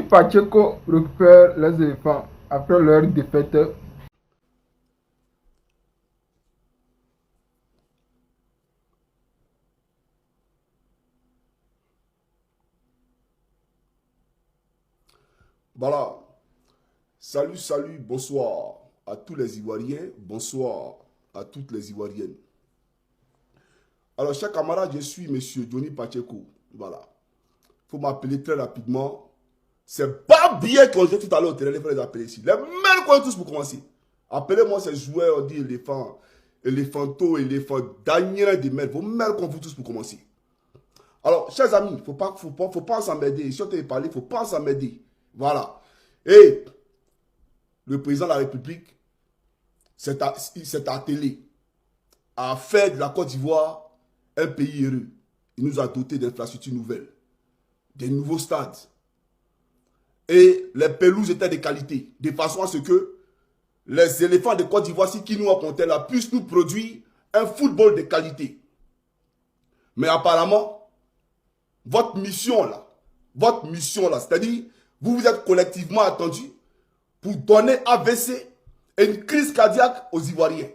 Pacheco récupère les éléphants après leur défaite. Voilà. Salut, salut, bonsoir à tous les Ivoiriens, bonsoir à toutes les Ivoiriennes. Alors, chers camarades, je suis Monsieur Johnny Pacheco. Voilà. Il faut m'appeler très rapidement. C'est pas bien qu'on joue tout à l'heure au terrain, il faut les appeler ici. Les mêmes qu'on tous pour commencer. Appelez-moi ces joueurs, on dit éléphant, éléphanto, éléphant, Daniel des mères. Vos mères qu'on vous tous pour commencer. Alors, chers amis, il ne faut pas s'emmerder. Si on te parle, il ne faut pas s'emmerder. Voilà. Et le président de la République s'est attelé à faire de la Côte d'Ivoire un pays heureux. Il nous a doté d'infrastructures nouvelles, des nouveaux stades. Et les pelouses étaient de qualité, de façon à ce que les éléphants de Côte d'Ivoire, qui nous apportaient là, puissent nous produire un football de qualité. Mais apparemment, votre mission là, c'est-à-dire, vous vous êtes collectivement attendus pour donner AVC et une crise cardiaque aux Ivoiriens.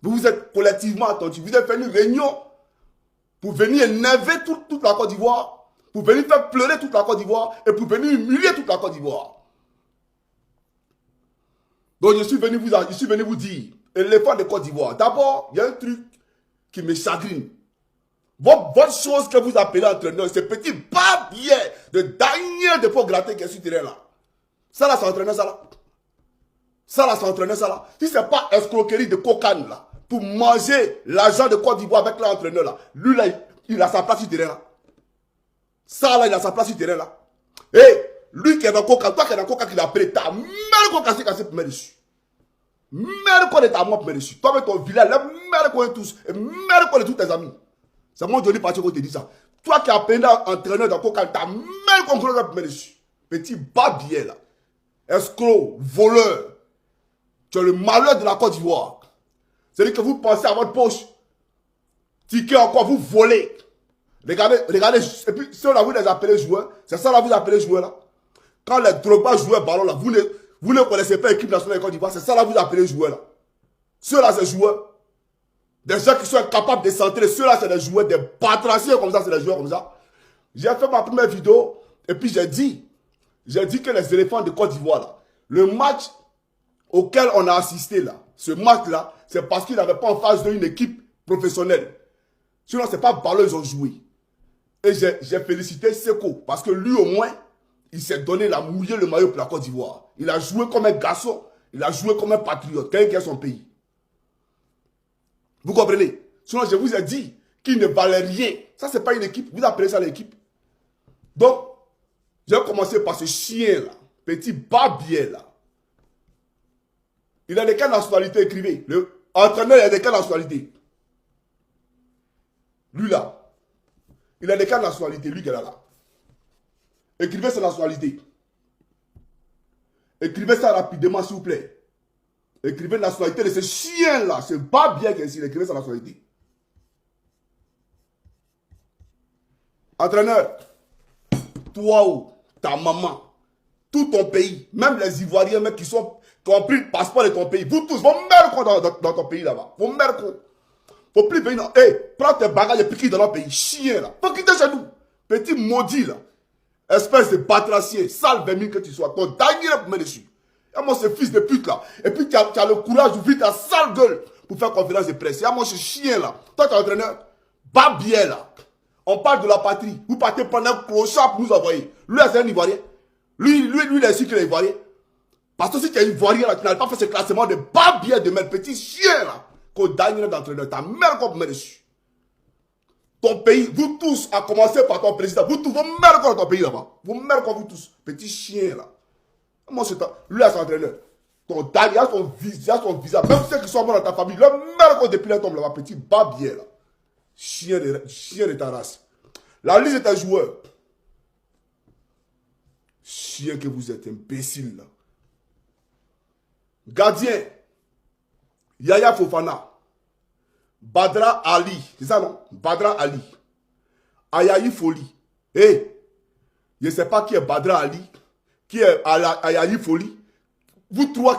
Vous vous êtes collectivement attendus. Vous avez fait une réunion pour venir énerver toute la Côte d'Ivoire, pour venir faire pleurer toute la Côte d'Ivoire et pour venir humilier toute la Côte d'Ivoire. Donc je suis venu vous dire, éléphant de Côte d'Ivoire, d'abord, il y a un truc qui me chagrine. Votre chose que vous appelez entraîneur, ce petit papier de Daniel de Pau gratter qui est sur le terrain là. Ça là, c'est entraîneur ça là. Ça là, c'est entraîneur ça là. Si c'est pas escroquerie de cocaïne là, pour manger l'argent de Côte d'Ivoire avec l'entraîneur là, lui là, il a sa place sur le terrain là. Ça là, il a sa place sur le terrain là. Et lui qui est dans coca, toi qui es dans coca qui l'a appelé, ta mère qu'on casse pour mettre dessus. Mère qu'on est à moi pour mettre dessus. Toi avec ton village, la mère qu'on est tous, et mère qu'on est tous tes amis. C'est moi Johnny Pacheco qui te dit ça. Toi qui as appelé entraîneur dans coca, ta mère qu'on peut mettre dessus. Petit babier là. Escroc, voleur. Tu as le malheur de la Côte d'Ivoire. C'est-à-dire que vous pensez à votre poche. Ticket encore, vous volez. Regardez, et puis ceux-là, vous les appelez joueurs. C'est ça là, vous appelez joueurs là. Quand les Drogba jouent ballon là, vous ne connaissez pas l'équipe nationale de Côte d'Ivoire. C'est ça là, vous appelez joueurs là. Ceux-là, c'est joueurs. Des gens qui sont incapables de centrer. Ceux-là, c'est des joueurs, des patraciens comme ça, c'est des joueurs comme ça. J'ai fait ma première vidéo et puis j'ai dit que les éléphants de Côte d'Ivoire là, le match auquel on a assisté là, ce match-là, c'est parce qu'il n'avait pas en face d'une équipe professionnelle. Sinon, ce n'est pas ballon, ils ont joué. Et j'ai félicité Seko, parce que lui au moins, il s'est donné la mouillé le maillot pour la Côte d'Ivoire. Il a joué comme un garçon, il a joué comme un patriote, quelqu'un qui a son pays. Vous comprenez? Sinon, je vous ai dit qu'il ne valait rien. Ça, ce n'est pas une équipe. Vous appelez ça l'équipe. Donc, j'ai commencé par ce chien-là, petit babier là. Il a de quelle nationalité, écrivez. Le entraîneur, il a de quelle nationalité? Lui là. Il a de quelle nationalité, lui qui est là. Écrivez sa nationalité. Écrivez ça rapidement, s'il vous plaît. Écrivez la nationalité de ce chien-là. Ce babier qui est ici. Écrivez sa nationalité. Entraîneur, toi ou ta maman, tout ton pays, même les Ivoiriens même qui ont pris le passeport de ton pays, vous tous, vos mères dans ton pays là-bas. Vos mères faut plus venir. Prends tes bagages et puis quitte dans notre pays. Chien là. Faut quitter chez nous. Petit maudit là. Espèce de batracier. Sale vermine que tu sois. Ton dernier pour mettre dessus. Et moi ce fils de pute là. Et puis tu as le courage d'ouvrir ta sale gueule pour faire conférence de presse. Et moi ce chien là. Toi tu es entraîneur. Babier là. On parle de la patrie. Vous partez prendre un clochard pour nous envoyer. Lui c'est un Ivoirien. Lui il est sûr qu'il est Ivoirien. Parce que si tu es Ivoirien là, tu n'as pas fait ce classement de babier de mes petits chiens là. Qu'au dernier d'entraîneur, ta mère qu'on met dessus. Ton pays, vous tous, à commencer par ton président, vous tous, vos mères qu'on dans ton pays là-bas. Vos mères qu'on vous tous, petits chiens là. Moi, c'est lui à son entraîneur. Ton dernier, son visage, même ceux qui sont morts dans ta famille, leur mère qu'on depuis là tombe là-bas, petit babier là. Chien de ta race. La liste est un joueur. Chien que vous êtes, imbécile là. Gardien. Yaya Fofana, Badra Ali, c'est ça non? Badra Ali, Ayayi Foli. je ne sais pas qui est Badra Ali, qui est Ayali Foli. Vous trois,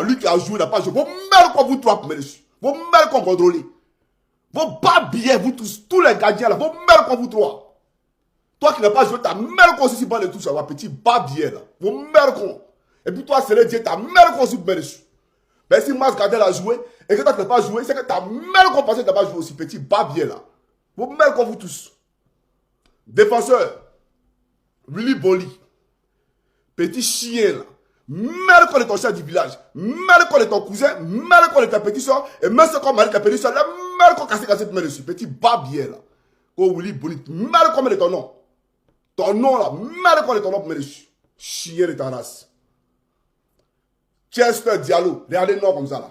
lui qui a joué, n'a pas joué. Vos mères quoi, vous trois, vos mères qu'on contrôle. Vos babiers, vous tous les gardiens là, vos mères quoi, vous trois. Toi qui n'as pas joué, ta mère qu'on aussi bat les touches, un petit babier là. Vos mères qu'on. Et puis toi, c'est le Dieu, ta mère qu'on aussi bat dessus. Mais si Mas Gardel a joué, et que toi tu n'as pas joué, c'est que ta mère qu'on pensait que tu n'as pas joué aussi, petit babier là. Vos mères qu'on vous tous. Défenseur, Willy Boli. Petit chien là. Mère qu'on est ton chef du village, mère qu'on est ton cousin, mère qu'on est ta petite soeur, et même ce qu'on m'a dit ta petite soeur, la mère qu'on casse cette mère dessus, petit babier là. Oh Willy Boli, mère qu'on est ton nom. Ton nom là, mère qu'on est ton nom pour me dessus. Chien de ta race. Chester Diallo, regardez le nom comme ça là.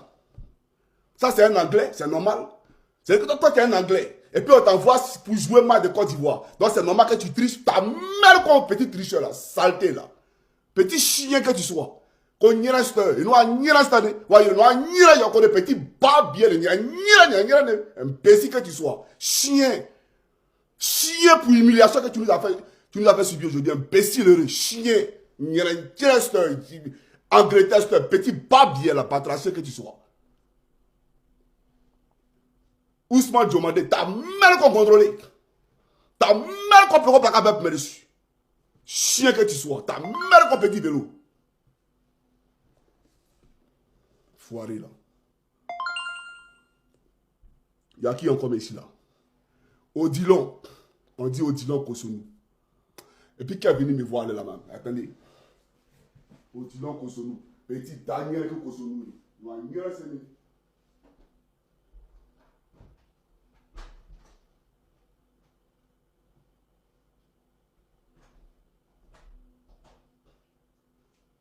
Ça c'est un anglais, c'est normal. C'est que toi tu es un anglais. Et puis on t'envoie pour jouer mal de Côte d'Ivoire. Donc c'est normal que tu triches. Ta mère comme petit tricheur là, saleté là. Petit chien que tu sois. Qu'on y reste, il nous a ni resté. Ouais, il nous a ni resté. Il y a petit babier, il y a ni resté. Imbécile que tu sois. Chien. Chien pour humiliation que tu nous as fait. Tu nous as fait subir aujourd'hui. Imbécile heureux. Chien. Il y a ni resté. Angleterre, c'est un petit babier là, patracé que tu sois. Ousmane Diomandé, ta mère qu'on contrôle. Ta mère qu'on peut pas capable de dessus. Chien que tu sois, ta mère qu'on peut dire vélo. Foiré là. Il y a qui encore ici là? Odilon. On dit Odilon Kosonou. Et puis qui est venu me voir là même? Attendez. Odilon Kosonou. Petit Daniel Kosonou.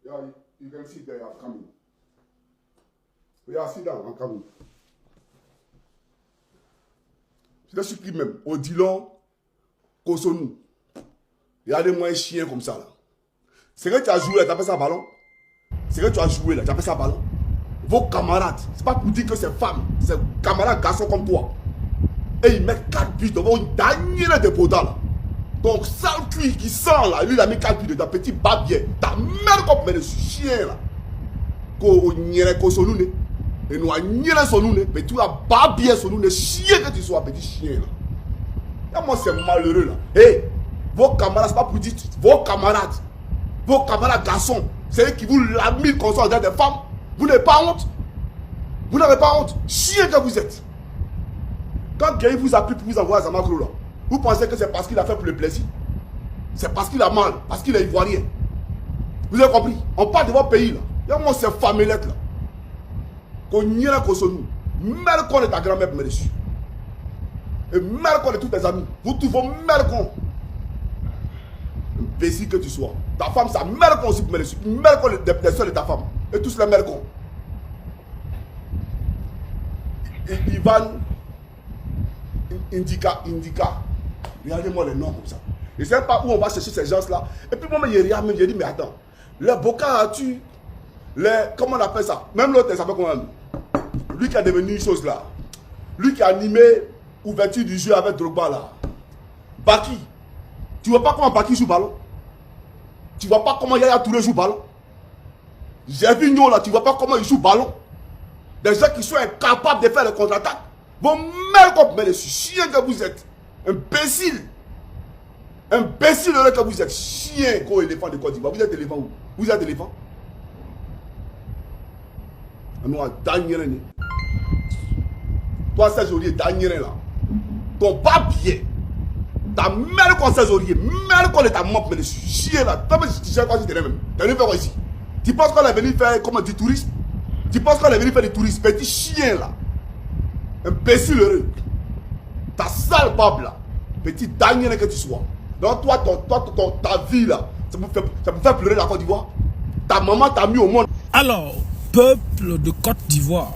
Yeah, you can see there, I'm coming. Yeah, sit down, I'm coming. Je te supplie même, Odilon Kosonou. Regardez-moi un chien comme ça là. C'est que tu as joué là, tu appelles ça ballon. C'est que tu as joué là, tu appelles ça ballon. Vos camarades, c'est pas pour dire que c'est femme, c'est camarades garçons comme toi. Et il met 4 buts devant une dernière de poda là. Donc sale cuit qui sent là, lui il a mis 4 buts de ta petit babier. Ta mère comme met le chien là. Ko nyere ko sonou ne. Et nous a nyere sonou ne, mais tu as babier sonou ne, chien que tu sois petit chien là. Et moi c'est malheureux là. Hey, vos camarades, c'est pas pour dire vos camarades garçons, c'est eux qui vous laminent comme ça en des femmes. Vous n'avez pas honte. Vous n'avez pas honte. Chien que vous êtes. Quand Guy vous a pris pour vous envoyer à Zamakro là, vous pensez que c'est parce qu'il a fait pour le plaisir? C'est parce qu'il a mal, parce qu'il est ivoirien. Vous avez compris? On parle de votre pays là. Il y a moi ces famillettes là. Qu'on n'y a qu'au son nous. Mère qu'on est ta grand-mère pour me dessus. Et mère qu'on est tous tes amis. Vous tous vos mères qu'on. Imbécile que tu sois. Ta femme, sa mère qu'on aussi pour me dessus. Mère qu'on est des soeurs de ta femme. Et tous les mères qu'on. Ivan Indica. Regardez-moi les noms comme ça. Je ne sais pas où on va chercher ces gens-là. Et puis moi, j'ai dit, mais attends. Les Boca tu comment on appelle ça? Même l'autre, ça s'appelle comment? Lui qui a devenu une chose là. Lui qui a animé ouverture du jeu avec Drogba là. Baki. Tu vois pas comment Baki joue ballon? Tu vois pas comment Yaya Touré joue ballon? Gervinho là, tu vois pas comment il joue ballon? Des gens qui sont incapables de faire le contre-attaque. Vos mères comme les chiens que vous êtes. Imbécile. Imbécile que vous êtes. Chien comme éléphant de Côte d'Ivoire. Vous êtes éléphant où? Vous êtes éléphant? Nous avons Daniel. Toi, c'est Zorier, Daniel là. Ton papier. Ta mère qu'on sait Zorier. Mère qu'on est ta maman pour les chiens là. Toi, tu sais quoi, tu es même. Tu es venu faire ici. Tu penses qu'on est venu faire comment du tourisme? Tu penses qu'on est venu faire du tourisme? Petit chien là. Imbécile heureux. Ta sale pape là. Petit Daniel que tu sois. Donc toi, ta vie là, ça me fait pleurer la Côte d'Ivoire. Ta maman t'a mis au monde. Alors, peuple de Côte d'Ivoire,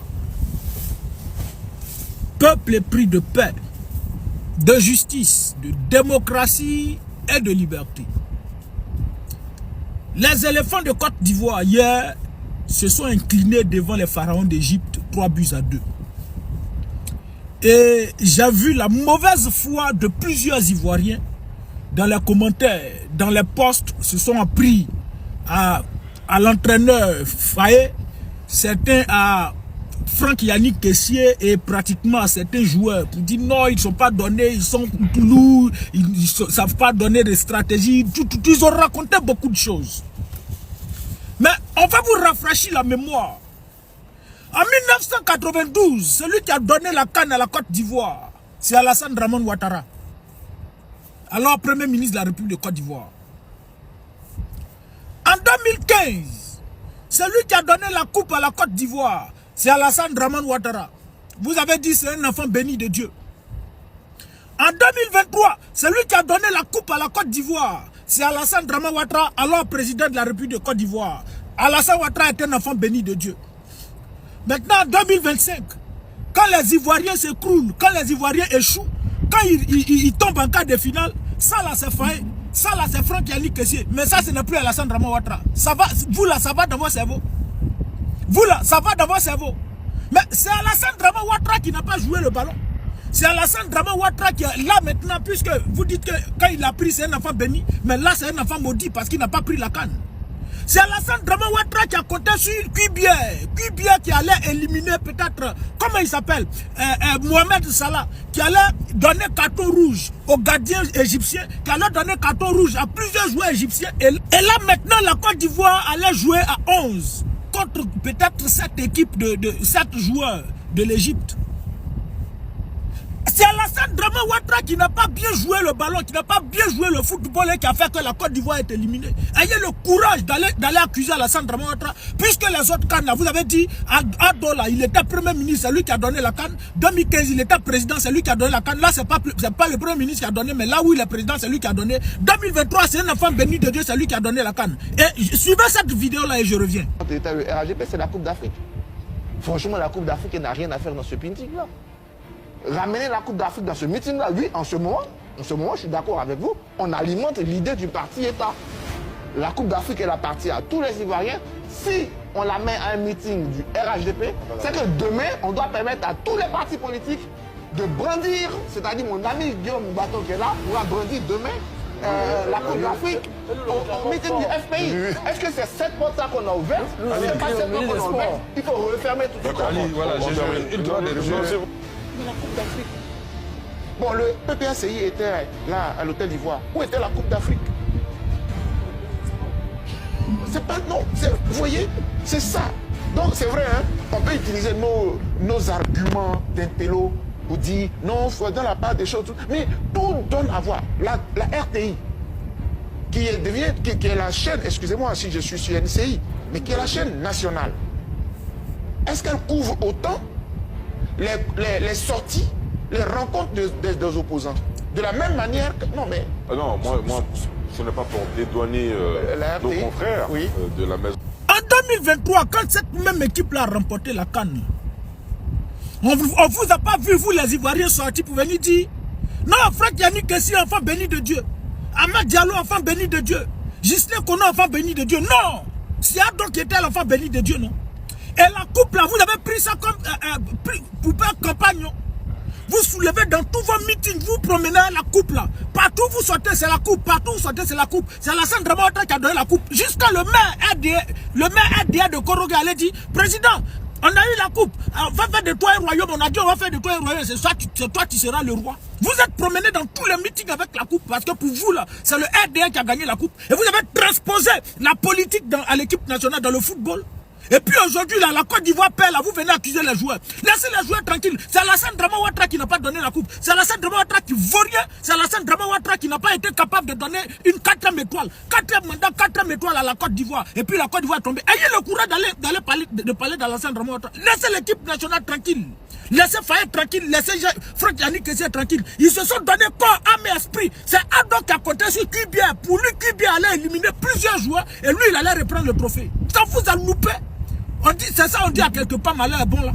peuple épris de paix, de justice, de démocratie et de liberté. Les éléphants de Côte d'Ivoire hier se sont inclinés devant les pharaons d'Égypte 3-2. Et j'ai vu la mauvaise foi de plusieurs Ivoiriens dans les commentaires, dans les posts, se sont pris à l'entraîneur Faye, certains à Franck Yannick Kessié et pratiquement certains joueurs pour dire non, ils ne sont pas donnés, ils sont lourds, ils ne savent pas donner de stratégie. Ils ont raconté beaucoup de choses. Mais on va vous rafraîchir la mémoire. En 1992, celui qui a donné la canne à la Côte d'Ivoire, c'est Alassane Dramane Ouattara, alors Premier ministre de la République de Côte d'Ivoire. En 2015, celui qui a donné la coupe à la Côte d'Ivoire, c'est Alassane Dramane Ouattara. Vous avez dit c'est un enfant béni de Dieu. En 2023, celui qui a donné la coupe à la Côte d'Ivoire, c'est Alassane Dramane Ouattara, alors président de la République de Côte d'Ivoire. Alassane Ouattara est un enfant béni de Dieu. Maintenant, en 2025, quand les Ivoiriens s'écroulent, quand les Ivoiriens échouent, quand ils tombent en quart de finale, ça là c'est Faye, ça là c'est Franck Yannick Kessié. Mais ça, ce n'est plus Alassane Dramane Ouattara. Ça va, vous là, ça va dans vos cerveaux. Vous là, ça va dans vos cerveaux. Mais c'est Alassane Dramane Ouattara qui n'a pas joué le ballon. C'est Alassane Dramane Ouattara qui est là maintenant, puisque vous dites que quand il a pris, c'est un enfant béni. Mais là, c'est un enfant maudit parce qu'il n'a pas pris la canne. C'est Alassane Dramane Ouattara qui a compté sur Kuibier qui allait éliminer peut-être, comment il s'appelle, Mohamed Salah, qui allait donner carton rouge aux gardiens égyptiens, qui allait donner carton rouge à plusieurs joueurs égyptiens. Et là maintenant, la Côte d'Ivoire allait jouer à 11 contre peut-être cette équipe de 7 joueurs de l'Égypte. C'est Alassane Dramane Ouattara qui n'a pas bien joué le ballon, qui n'a pas bien joué le football et qui a fait que la Côte d'Ivoire est éliminée. Ayez le courage d'aller accuser Alassane Dramane Ouattara, puisque les autres cannes, vous avez dit, Adola, il était Premier ministre, c'est lui qui a donné la canne. 2015, il était président, c'est lui qui a donné la canne. Là, c'est pas le Premier ministre qui a donné, mais là où il est président, c'est lui qui a donné. 2023, c'est un enfant béni de Dieu, c'est lui qui a donné la canne. Et suivez cette vidéo-là et je reviens. Le RAGP, c'est la Coupe d'Afrique. Franchement, la Coupe d'Afrique n'a rien à faire dans ce meeting-là. Ramener la Coupe d'Afrique dans ce meeting-là, oui, en ce moment, je suis d'accord avec vous, on alimente l'idée du parti-État. La Coupe d'Afrique, elle appartient à tous les Ivoiriens. Si on la met à un meeting du RHDP, c'est que demain, on doit permettre à tous les partis politiques de brandir, c'est-à-dire mon ami Guillaume Bato qui est là, pourra brandir demain la Coupe d'Afrique au meeting du FPI. Est-ce que c'est cette porte-là qu'on a ouverte? C'est pas cette porte qu'on a ouverte. Il faut refermer tout ça. Voilà, j'ai le droit de la Coupe d'Afrique. Bon, le PPACI était là, à l'Hôtel d'Ivoire. Où était la Coupe d'Afrique? C'est pas... Non, vous voyez, c'est ça. Donc, c'est vrai, hein, on peut utiliser nos arguments d'intello pour dire, non, il faut dans la part des choses, mais tout donne à voir. La RTI, qui est la chaîne, excusez-moi si je suis sur NCI, mais qui est la chaîne nationale, est-ce qu'elle couvre autant les sorties, les rencontres des opposants? De la même manière que... Non, mais... non, moi, ce n'est pas pour dédouaner nos confrères de la maison. En 2023, quand cette même équipe-là a remporté la CAN, on vous a pas vu, vous les Ivoiriens, sortis pour venir dire non, Franck Yannick Kessié, enfant béni de Dieu. Ahmed Diallo, enfant béni de Dieu. Gisèle Kono, enfant béni de Dieu. Non, c'est Ado qui était l'enfant béni de Dieu, non. Et la coupe là, vous avez pris ça comme pour faire campagne. Vous soulevez dans tous vos meetings, vous promenez la coupe là. Partout vous sortez, c'est la coupe. Partout vous sortez, c'est la coupe. C'est Alassane Dramane Ouattara qui a donné la coupe. Jusqu'à le maire RDA de Korogue allait dire, président, on a eu la coupe. On va faire de toi un royaume. On a dit on va faire de toi un royaume. C'est toi qui seras le roi. Vous êtes promené dans tous les meetings avec la coupe. Parce que pour vous là, c'est le RDA qui a gagné la coupe. Et vous avez transposé la politique à l'équipe nationale dans le football. Et puis aujourd'hui, là, la Côte d'Ivoire perd, là, vous venez accuser les joueurs. Laissez les joueurs tranquilles. C'est Alassane Dramane Ouattara qui n'a pas donné la coupe. C'est Alassane Dramane Ouattara qui vaut rien. C'est Alassane Dramane Ouattara qui n'a pas été capable de donner une 4e étoile. 4e mandat, 4e étoile à la Côte d'Ivoire. Et puis la Côte d'Ivoire est tombée. Ayez le courage de parler d'Alassane Dramane Ouattara. Laissez l'équipe nationale tranquille. Laissez Faye tranquille. Laissez Franck Yannick Kessié tranquille. Ils se sont donné corps, âme et esprit. C'est Ado qui a compté sur Kuibier. Pour lui, Kuibier allait éliminer plusieurs joueurs. Et lui, il allait reprendre le trophée. Ça vous a loupé. C'est ça, on dit à quelque part, malheur est bon là.